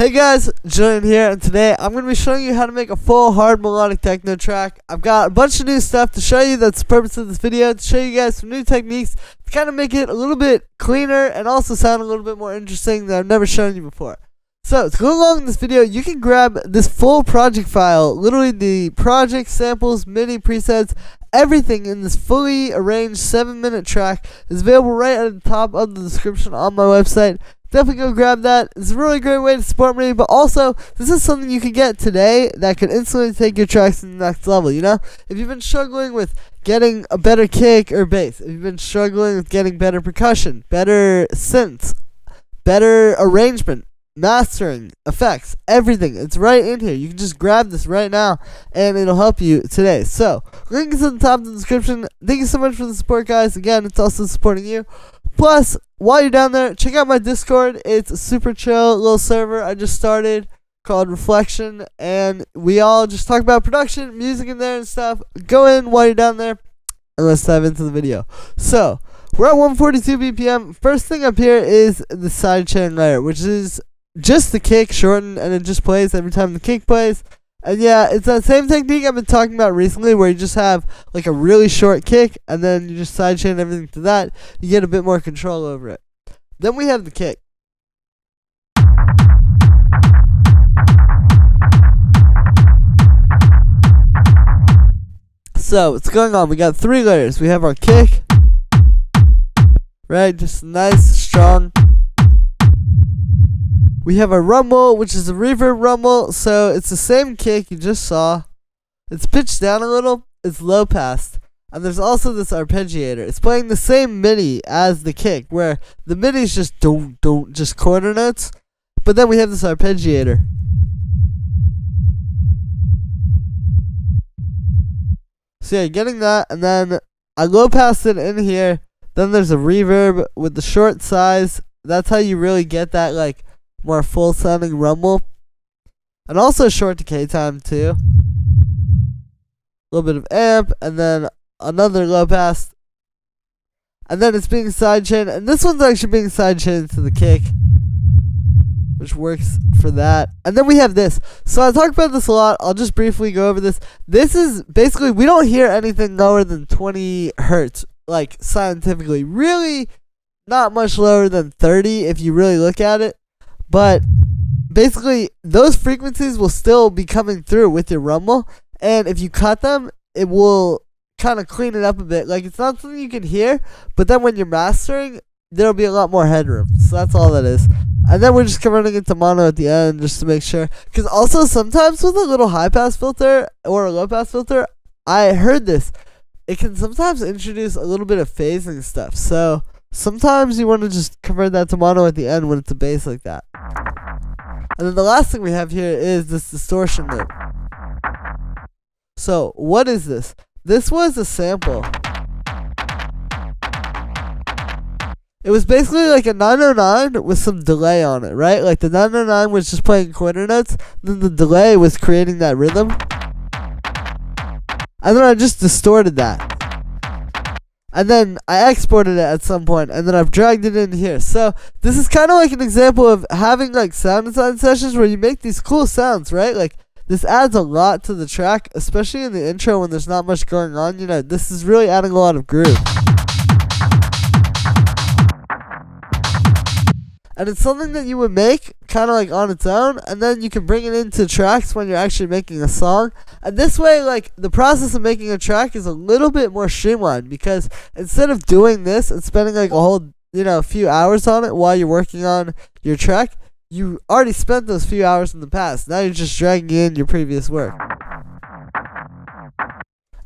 Hey guys, Julian here, and today I'm going to be showing you how to make a full hard melodic techno track. I've got a bunch of new stuff to show you. That's the purpose of this video, to show you guys some new techniques to kind of make it a little bit cleaner and also sound a little bit more interesting that I've never shown you before. So, to go along in this video, you can grab this full project file, literally the project, samples, MIDI, presets, everything in this fully arranged 7-minute track is available right at the top of the description on my website. Definitely go grab that. It's a really great way to support me, but also, this is something you can get today that could instantly take your tracks to the next level, you know? If you've been struggling with getting a better kick or bass, if you've been struggling with getting better percussion, better synths, better arrangement, mastering, effects, everything, it's right in here. You can just grab this right now, and it'll help you today. So, link is at the top of the description. Thank you so much for the support, guys. Again, it's also supporting you. Plus, while you're down there, check out my Discord. It's a super chill little server I just started called Reflection, and we all just talk about production, music in there and stuff. Go in while you're down there, and let's dive into the video. So, we're at 142 BPM. First thing up here is the sidechain layer, which is just the kick shortened, and it just plays every time the kick plays. And yeah, it's that same technique I've been talking about recently, where you just have like a really short kick, and then you just sidechain everything to that. You get a bit more control over it. Then we have the kick. So, what's going on? We got 3 layers. We have our kick, right? Just nice, strong. We have a rumble, which is a reverb rumble, so it's the same kick you just saw. It's pitched down a little, it's low passed. And there's also this arpeggiator. It's playing the same MIDI as the kick, where the MIDI is just don't, just quarter notes. But then we have this arpeggiator. So yeah, getting that, and then I low passed it in here. Then there's a reverb with the short size. That's how you really get that, like, more full sounding rumble, and also short decay time too. A little bit of amp, and then another low pass, and then it's being sidechained, and this one's actually being sidechained to the kick, which works for that. And then we have this. So I talk about this a lot. I'll just briefly go over this. This is basically, we don't hear anything lower than 20 hertz, like scientifically. Really, not much lower than 30 if you really look at it. But basically, those frequencies will still be coming through with your rumble, and if you cut them, it will kind of clean it up a bit. Like, it's not something you can hear, but then when you're mastering, there'll be a lot more headroom. So that's all that is. And then we're just converting it to mono at the end just to make sure. Because also, sometimes with a little high-pass filter or a low-pass filter, I heard this, it can sometimes introduce a little bit of phasing stuff. So sometimes you want to just convert that to mono at the end when it's a bass like that. And then the last thing we have here is this distortion loop. So, what is this? This was a sample. It was basically like a 909 with some delay on it, right? Like the 909 was just playing quarter notes, then the delay was creating that rhythm. And then I just distorted that. And then I exported it at some point, and then I've dragged it in here. So this is kind of like an example of having like sound design sessions where you make these cool sounds, right? Like, this adds a lot to the track, especially in the intro when there's not much going on. You know, this is really adding a lot of groove. And it's something that you would make kind of like on its own, and then you can bring it into tracks when you're actually making a song. And this way, like, the process of making a track is a little bit more streamlined, because instead of doing this and spending like a whole, few hours on it while you're working on your track, you already spent those few hours in the past. Now you're just dragging in your previous work.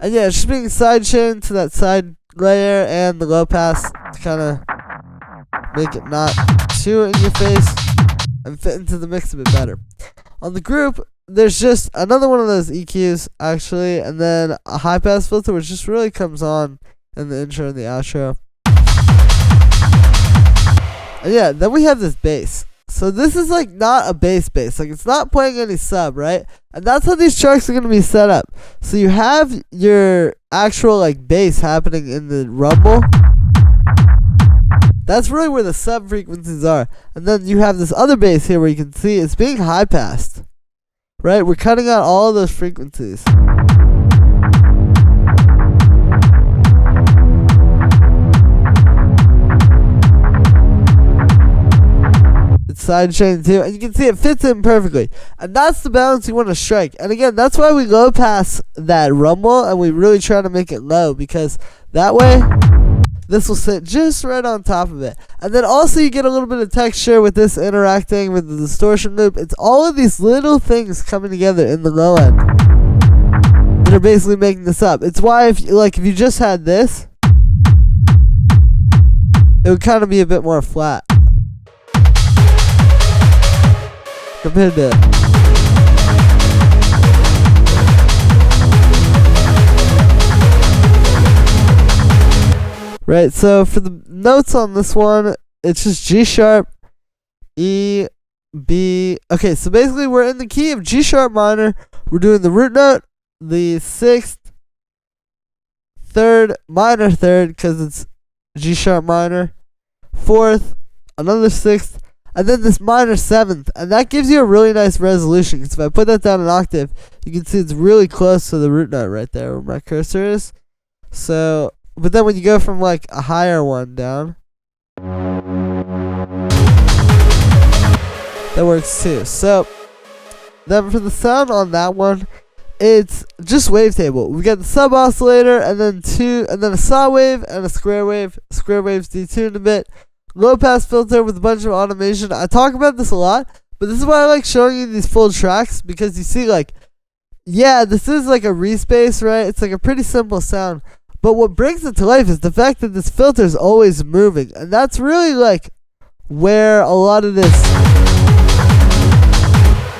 And yeah, it's just being sidechained to that side layer and the low pass to kind of make it not too in your face and fit into the mix a bit better. On the group, there's just another one of those EQs actually, and then a high pass filter, which just really comes on in the intro and the outro. And yeah, then we have this bass. So this is like not a bass, like it's not playing any sub, right? And that's how these tracks are going to be set up. So you have your actual like bass happening in the rumble, That's really where the sub frequencies are. And then you have this other bass here where you can see it's being high passed. Right? We're cutting out all of those frequencies. It's sidechain too, and you can see it fits in perfectly. And that's the balance you want to strike. And again, that's why we low pass that rumble and we really try to make it low, because that way this will sit just right on top of it. And then also you get a little bit of texture with this interacting with the distortion loop. It's all of these little things coming together in the low end that are basically making this up. It's why if you just had this, it would kind of be a bit more flat compared to right. So for the notes on this one, it's just G sharp, E, B. Okay, so basically we're in the key of G sharp minor. We're doing the root note, the 6th, 3rd, minor 3rd, because it's G sharp minor, 4th, another 6th, and then this minor 7th, and that gives you a really nice resolution, because if I put that down an octave, you can see it's really close to the root note right there where my cursor is. So, but then when you go from like a higher one down, that works too. So then for the sound on that one, it's just wavetable. We got the sub oscillator, and then a saw wave and a square wave. Square wave's detuned a bit. Low pass filter with a bunch of automation. I talk about this a lot, but this is why I like showing you these full tracks, because you see, like, yeah, this is like a respace, right? It's like a pretty simple sound, but what brings it to life is the fact that this filter is always moving, and that's really like where a lot of this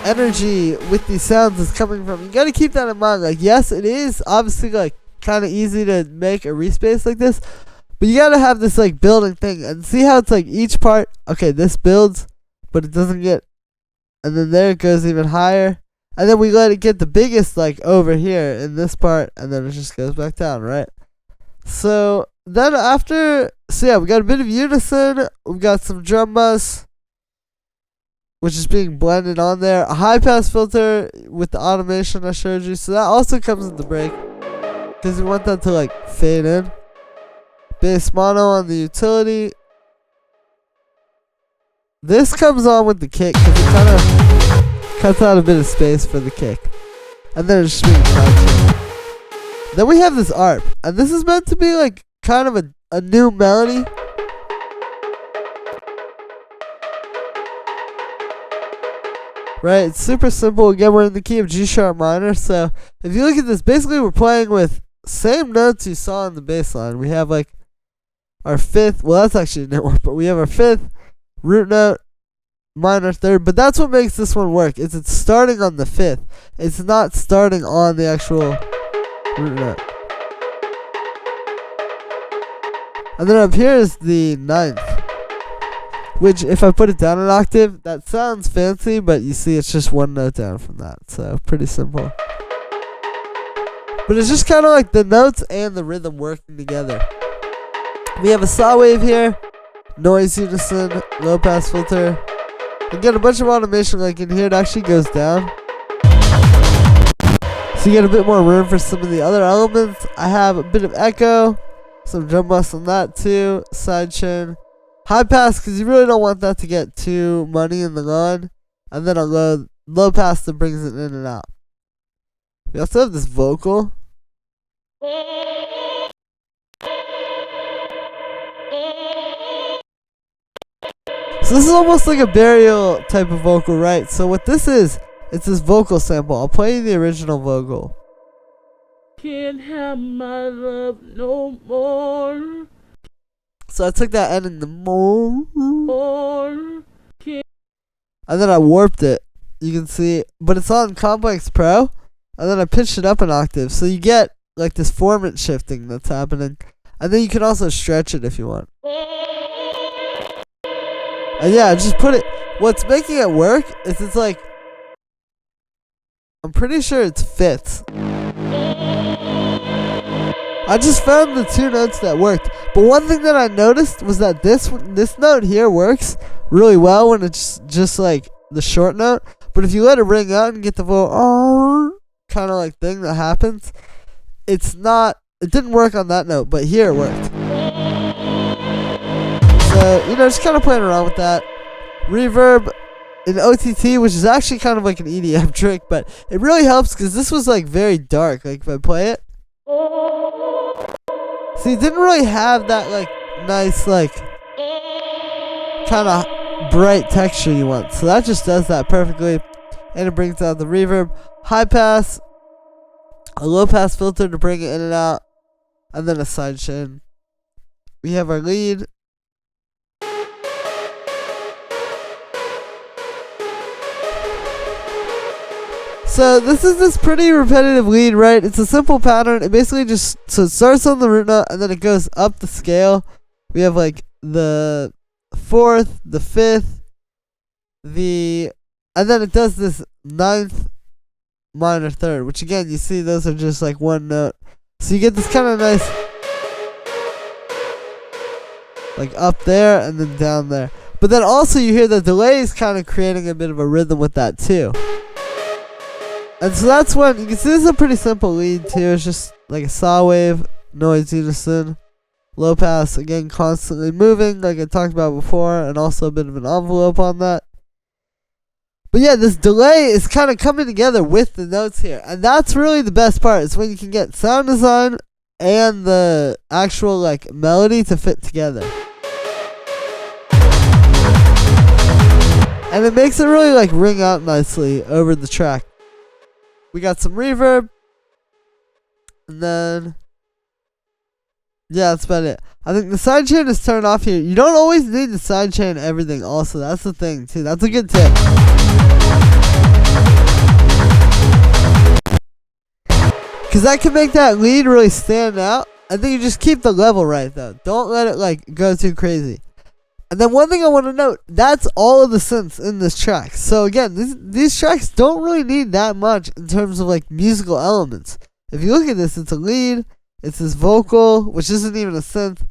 energy with these sounds is coming from. You gotta keep that in mind. Like, yes, it is obviously like kind of easy to make a respace like this, but you gotta have this like building thing, and see how it's like each part, okay, this builds, but it doesn't get, and then there it goes even higher, and then we let it get the biggest like over here in this part, and then it just goes back down, right? So then after, so yeah, we got a bit of unison, we got some drum bus, which is being blended on there, a high pass filter with the automation I showed you, so that also comes with the break, because we want that to like fade in. Bass mono on the utility. This comes on with the kick, because it kind of cuts out a bit of space for the kick, and then it's just being fine-tuned. Then we have this ARP, and this is meant to be like kind of a new melody. Right, it's super simple. Again, we're in the key of G sharp minor, so if you look at this, basically we're playing with same notes you saw in the bass line. We have like our 5th, well, that's actually a new one, but we have our 5th, root note, minor 3rd, but that's what makes this one work, is it's starting on the 5th. It's not starting on the actual root note. And then up here is the 9th, which if I put it down an octave, that sounds fancy, but you see it's just one note down from that, so pretty simple. But it's just kind of like the notes and the rhythm working together. We have a saw wave here, noise unison, low pass filter. Again, a bunch of automation, like in here it actually goes down, so you get a bit more room for some of the other elements. I have a bit of echo, some drum bus on that too, sidechain, high pass, because you really don't want that to get too muddy in the line, and then a low pass that brings it in and out. We also have this vocal. So this is almost like a burial type of vocal, right? So what this is, it's this vocal sample. I'll play you the original vocal. Can't have my love no more. So I took that end in the more, Can't. and then I warped it. You can see, but it's on Complex Pro, and then I pitched it up an octave. So you get like this formant shifting that's happening, and then you can also stretch it if you want. And yeah, just put it. What's making it work is it's like, I'm pretty sure it's 5ths. I just found the two notes that worked, But one thing that I noticed was that this note here works really well when it's just like the short note. But if you let it ring out and get the little kind of like thing that happens, it didn't work on that note, but here it worked. So, you know, just kind of playing around with that. Reverb in OTT, which is actually kind of like an EDM trick, but it really helps because this was like very dark. Like if I play it, see, it didn't really have that like nice like kind of bright texture you want. So that just does that perfectly, and it brings out the reverb. High pass, a low pass filter to bring it in and out, and then a sidechain. We have our lead. So this is this pretty repetitive lead, right? It's a simple pattern. It basically just, so it starts on the root note and then it goes up the scale. We have like the 4th, the 5th, and then it does this 9th minor 3rd, which again, you see those are just like one note. So you get this kind of nice, like up there and then down there. But then also you hear the delay is kind of creating a bit of a rhythm with that too. And so that's when, you can see this is a pretty simple lead too. It's just like a saw wave, noise unison, low pass, again constantly moving like I talked about before, and also a bit of an envelope on that. But yeah, this delay is kind of coming together with the notes here. And that's really the best part. It's when you can get sound design and the actual like melody to fit together. And it makes it really like ring out nicely over the track. We got some reverb, and then, yeah, that's about it. I think the sidechain is turned off here. You don't always need to sidechain everything also. That's the thing, too. That's a good tip. Because that can make that lead really stand out. I think you just keep the level right, though. Don't let it, like, go too crazy. And then one thing I want to note, that's all of the synths in this track. So again, these tracks don't really need that much in terms of like musical elements. If you look at this, it's a lead, it's this vocal, which isn't even a synth,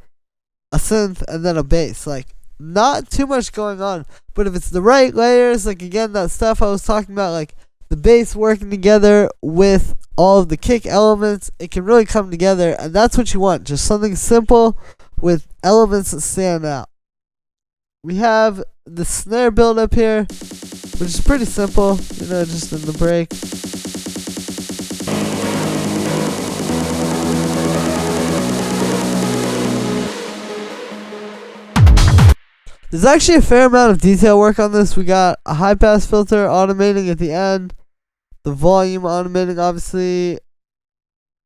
and then a bass. Like, not too much going on. But if it's the right layers, like again, that stuff I was talking about, like the bass working together with all of the kick elements, it can really come together. And that's what you want, just something simple with elements that stand out. We have the snare build up here, which is pretty simple, you know, just in the break. There's actually a fair amount of detail work on this. We got a high pass filter automating at the end, the volume automating obviously,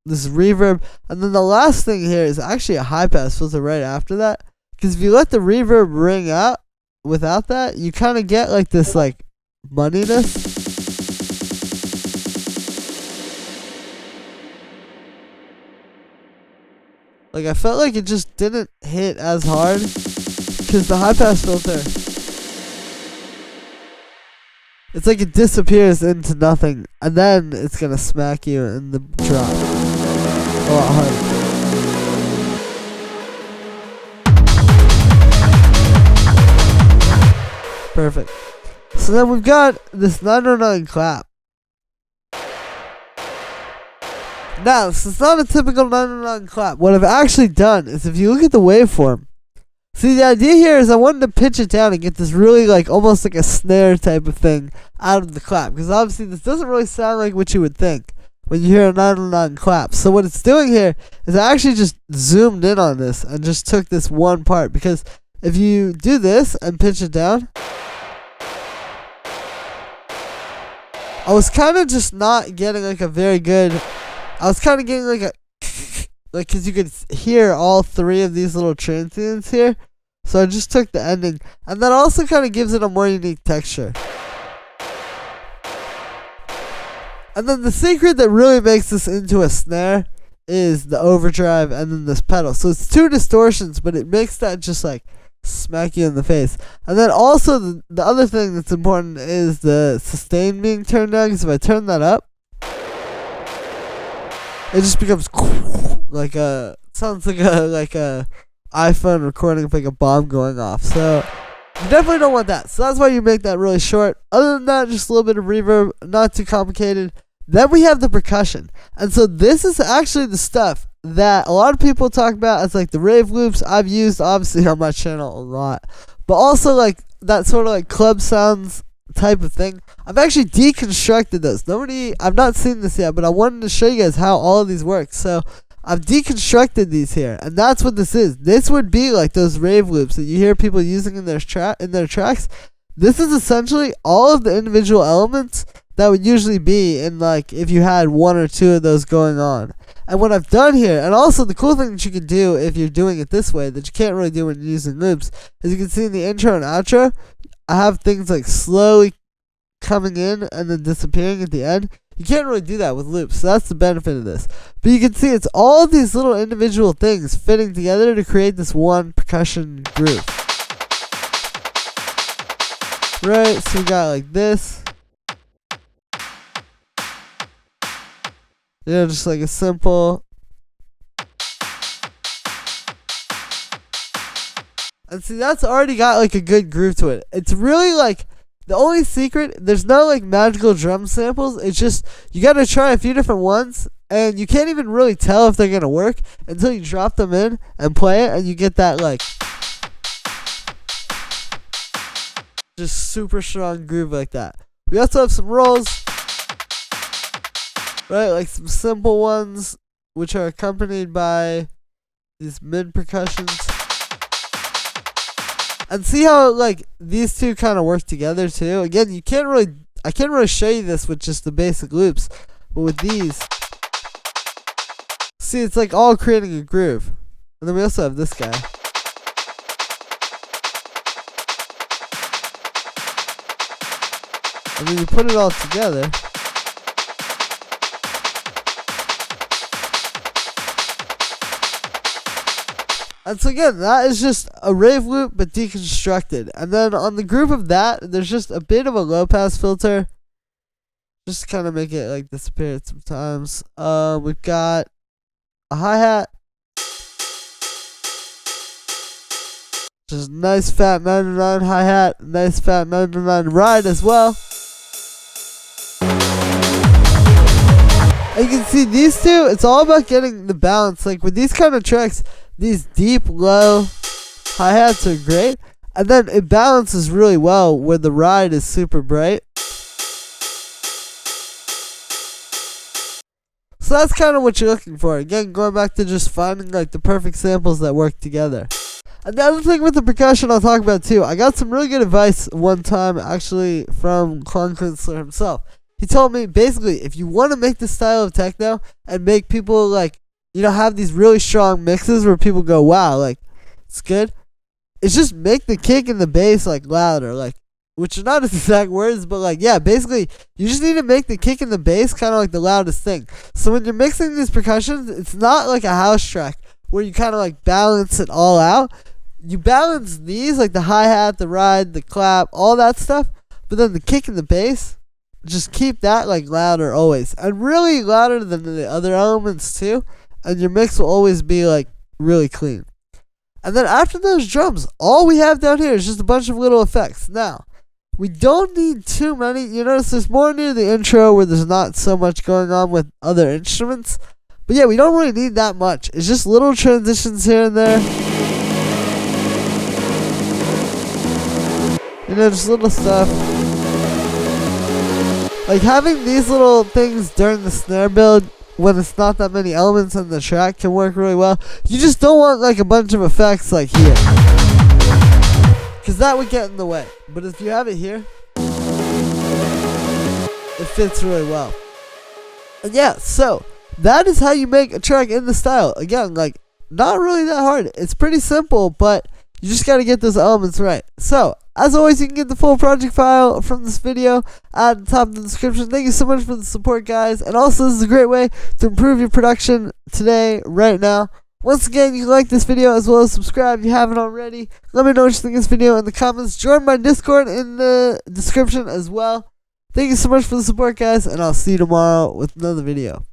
this reverb, and then the last thing here is actually a high pass filter right after that. Because if you let the reverb ring out without that, you kind of get like this like moneyness. Like I felt like it just didn't hit as hard because the high pass filter, it's like it disappears into nothing and then it's gonna smack you in the drop a lot harder. Perfect. So then we've got this 909 clap. Now, this is not a typical 909 clap. What I've actually done is if you look at the waveform, see the idea here is I wanted to pitch it down and get this really like almost like a snare type of thing out of the clap. Because obviously this doesn't really sound like what you would think when you hear a 909 clap. So what it's doing here is I actually just zoomed in on this and just took this one part. Because if you do this and pitch it down, I was kind of just not getting like a very good, I was kind of getting like a, like because you could hear all three of these little transients here. So I just took the ending. And that also kind of gives it a more unique texture. And then the secret that really makes this into a snare is the overdrive and then this pedal. So it's two distortions, but it makes that just like smack you in the face. And then also the other thing that's important is the sustain being turned down, because if I turn that up, it just becomes like a, sounds like a iPhone recording of like a bomb going off. So you definitely don't want that. So that's why you make that really short. Other than that, just a little bit of reverb, not too complicated. Then we have the percussion. And so this is actually the stuff that a lot of people talk about as like the rave loops. I've used obviously on my channel a lot. But also like that sort of like club sounds type of thing. I've actually deconstructed those. I've not seen this yet, but I wanted to show you guys how all of these work. So I've deconstructed these here, and that's what this is. This would be like those rave loops that you hear people using in their tracks. This is essentially all of the individual elements that would usually be in like if you had one or two of those going on. And what I've done here, and also the cool thing that you can do if you're doing it this way that you can't really do when you're using loops, is you can see in the intro and outro, I have things like slowly coming in and then disappearing at the end. You can't really do that with loops, so that's the benefit of this. But you can see it's all these little individual things fitting together to create this one percussion groove. Right, so we got like this. You know, just like a simple. And see, that's already got like a good groove to it. It's really like, the only secret, there's no like magical drum samples. It's just, you gotta try a few different ones, and you can't even really tell if they're gonna work until you drop them in and play it, and you get that like, just super strong groove like that. We also have some rolls, right? Like some simple ones, which are accompanied by these mid percussions. And see how like these two kind of work together too. Again, I can't really show you this with just the basic loops, but with these, see, it's like all creating a groove. And then we also have this guy. And then you put it all together. And so again, that is just a rave loop but deconstructed. And then on the group of that, there's just a bit of a low pass filter, just to kind of make it like disappear sometimes. We've got a hi-hat, just nice fat 99 hi-hat, nice fat 99 ride as well. And you can see these two, it's all about getting the balance. Like with these kind of tracks, these deep, low hi-hats are great, and then it balances really well where the ride is super bright. So that's kind of what you're looking for. Again, going back to just finding like the perfect samples that work together. And the other thing with the percussion I'll talk about too, I got some really good advice one time actually from Klon Künstler himself. He told me basically if you want to make this style of techno and make people like, you know, have these really strong mixes where people go, wow, like, it's good. It's just make the kick and the bass, like, louder, like, which are not his exact words, but, like, yeah, basically, you just need to make the kick and the bass kind of like the loudest thing. So when you're mixing these percussions, it's not like a house track where you kind of, like, balance it all out. You balance these, like the hi-hat, the ride, the clap, all that stuff, but then the kick and the bass, just keep that, like, louder always. And really louder than the other elements, too. And your mix will always be like really clean. And then after those drums, all we have down here is just a bunch of little effects. Now, we don't need too many. You notice there's more near the intro where there's not so much going on with other instruments. But yeah, we don't really need that much. It's just little transitions here and there. You know, just little stuff. Like having these little things during the snare build when it's not that many elements on the track can work really well. You just don't want like a bunch of effects like here, because that would get in the way. But if you have it here, it fits really well. And yeah, so that is how you make a track in the style. Again, like not really that hard. It's pretty simple, but you just gotta get those elements right. So, as always, you can get the full project file from this video at the top of the description. Thank you so much for the support, guys. And also, this is a great way to improve your production today, right now. Once again, you can like this video as well as subscribe if you haven't already. Let me know what you think of this video in the comments. Join my Discord in the description as well. Thank you so much for the support, guys, and I'll see you tomorrow with another video.